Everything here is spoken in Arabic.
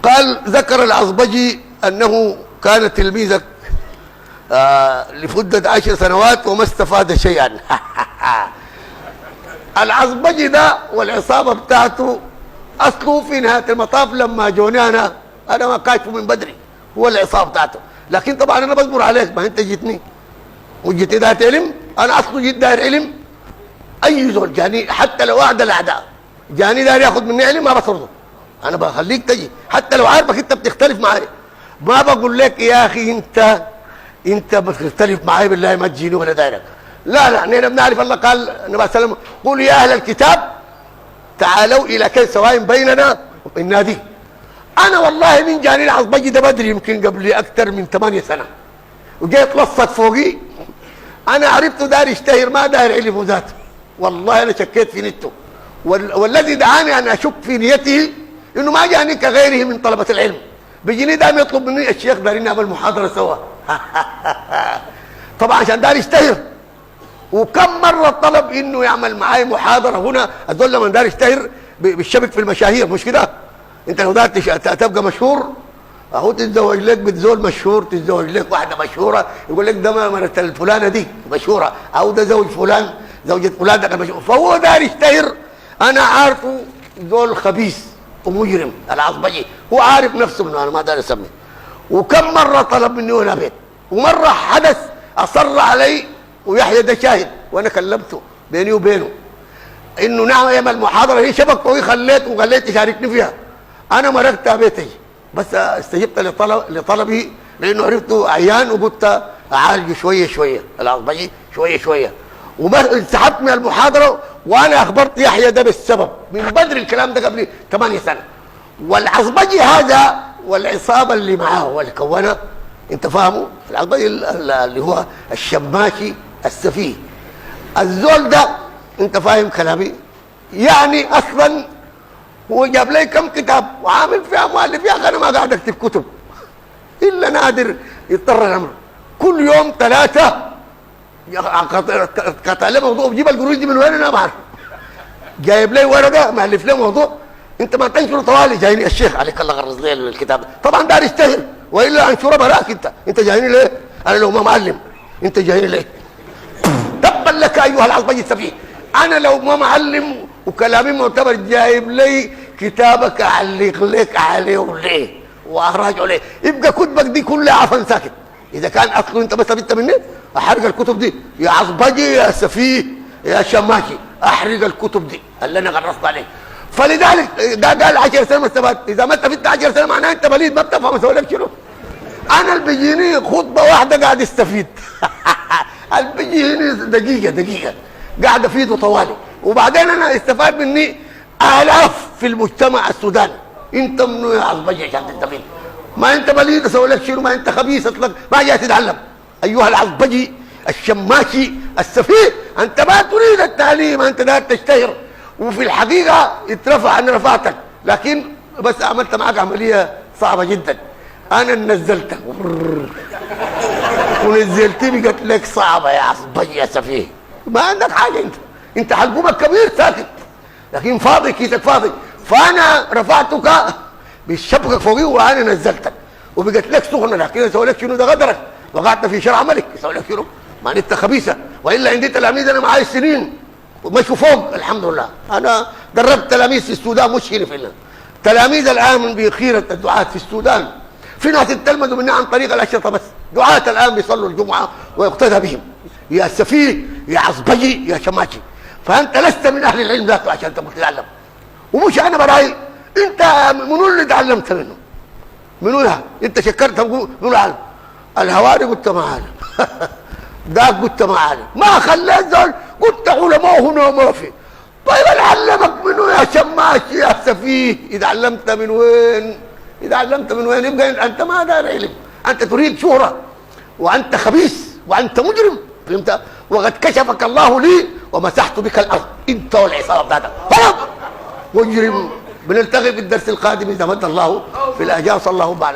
قال ذكر العصبجي أنه كان تلميذك لمدة 10 سنوات وما استفاد شيئا. العصبجي ده والعصابة بتاعته أصله في نهاية المطاف لما جوني أنا ما كاشفه من بدري، هو العصابة بتاعته. لكن طبعا أنا بصبر عليك، ما أنت جيتني وجيت داير علم، أنا أصله جيت داير علم. أي زول جاني حتى لو أعدى الأعداء جاني داير ياخذ مني علم ما بصرده، أنا بخليك تجي حتى لو عارفك أنت بتختلف معي. ما بقول لك يا أخي أنت بتختلف معي بالله ما تجيني ولا دايرك. لا نحن بنعرف الله قال النبي صلى الله عليه وسلم قولوا يا أهل الكتاب تعالوا إلى كل سواء بيننا وبين دي. أنا والله من جاني العصبجي ده بدري يمكن قبل أكثر من 8 سنة وجيت لصت فوقي. أنا عرفته داير يشتهر ما داير علم ذاته، والله أنا شكيت في نيته، والذي دعاني أن أشك في نيته إنه ما جاني كغيره من طلبة العلم، بيجيني دائما يطلب مني الشيخ دارين نعمل محاضرة سوا. طبعا عشان داير يشتهر، وكم مرة طلب إنه يعمل معي محاضرة هنا. أدول لما داير يشتهر بالشبك في المشاهير، مش كده؟ أنت لو داير تبقى مشهور اهو تتزوج لك بتزول مشهور، تتزوج لك واحده مشهوره يقول لك ده مرت الفلانه دي مشهوره، او ده زوج فلان زوجة فلان ده مشهور، فهو داير يشتهر. انا عارفه زول خبيث ومجرم العصبجي، هو عارف نفسه منه، انا ما داير اسمي. وكم مره طلب مني هنا بيت، ومره حدث اصر علي، ويحيى ده شاهد وانا كلمته بيني وبينه انه نعم يعمل محاضره هي شبك فوقي، خليت يشاركني فيها. انا مرقت بيتي بس استجبت لطلبه لانه عرفته عيان، وقلت اعالجه شويه العصبجي شويه وما انسحبت من المحاضره. وانا اخبرت يحيى ده بالسبب من بدري، الكلام ده قبل 8 سنة. والعصبجي هذا والعصابه اللي معاه واللي كونها انت فاهمه، العصبجي اللي هو الشماشي السفيه، الزول ده انت فاهم كلامي، يعني اصلا هو جاب لي كم كتاب وعامل فيها مؤلف. يا اخي انا ما قاعد اكتب كتب الا نادر يضطر الامر، كل يوم 3 قطع لي موضوع، بجيب القروش دي من وين انا ما اعرف، جايب لي ورقه مؤلف لي موضوع. انت ما تنشره طوالي، جايني الشيخ عليك الله غرز لي الكتاب طبعا دار يشتهر، والا انشره براك. انت جايني ليه؟ انا لو ما معلم انت جايني ليه؟ تبا لك ايها العصبجي السفيه، انا لو ما معلم وكلامي معتبر جايب لي كتابك اعلق لك عليه ليه واراجعه ليه؟ يبقى كتبك دي كلها عفن ساكت. اذا كان اصله انت بس بنت مني احرق الكتب دي يا عصبجي يا سفيه يا شماشي، احرق الكتب دي اللي انا غرست عليه. فلذلك ده قال 10 سنة ما استفدت. اذا ما استفدت 10 سنة معناها انت بليد ما بتفهم اسوي لك شنو. انا اللي بيجيني خطبه واحده قاعد استفيد. اللي بيجيني دقيقه قاعد افيده طوالي، وبعدين انا استفاد مني الاف في المجتمع السوداني. انت منو يا عصبجي عشان تستفيد؟ ما انت بليد اسوي لك شنو؟ ما انت خبيث اطلق، ما جاي تتعلم ايها العصبجي الشماشي السفيه. انت ما تريد التعليم، انت داير تشتهر، وفي الحقيقه اترفع انا رفعتك، لكن بس عملت معك عمليه صعبه جدا. انا نزلتك ونزلتني قلت لك صعبه يا عصبجي يا سفيه، ما عندك حاجه. انت حلقومك كبير ساكت، لكن فاضي كيسك فاضي. فانا رفعتك بالشبكه فوقي وانا نزلتك، وبقت لك سخنه، لكن اسوي لك شنو؟ ده غدرك، وقعت في شرع ملك. اسوي لك شنو؟ ما انت خبيثه. والا عندي تلاميذ انا معاي سنين ومشوا فوق الحمد لله. انا دربت تلاميذ في السودان مش هنا في الهند. تلاميذ الان من بخيره الدعاة في السودان، في ناس تلمذوا مني عن طريق الاشرطه، بس دعاة الان بيصلوا الجمعه ويقتدى بهم. يا سفيه يا عصبجي يا شماشي، فانت لست من اهل العلم ذاته عشان تتعلم. ومش انا براي، انت منو اللي تعلمت منه؟ منو ده؟ انت شكرت منو عالم؟ الهواري قلت ما عالم. ده قلت ما عالم، ما خليت زول قلت علماء هنا ما في. طيب انا علمك منو يا شماشي يا سفيه؟ اذا علمت من وين؟ يبقى انت ما دار علم، انت تريد شهره، وانت خبيث وانت مجرم، فهمت؟ وقد كشفك الله لي ومسحت بك الارض انت والعصابه بتاعتك. خلاص مجرم. بنلتقي في الدرس القادم اذا مد الله في الاجال. صلى الله عليه وسلم.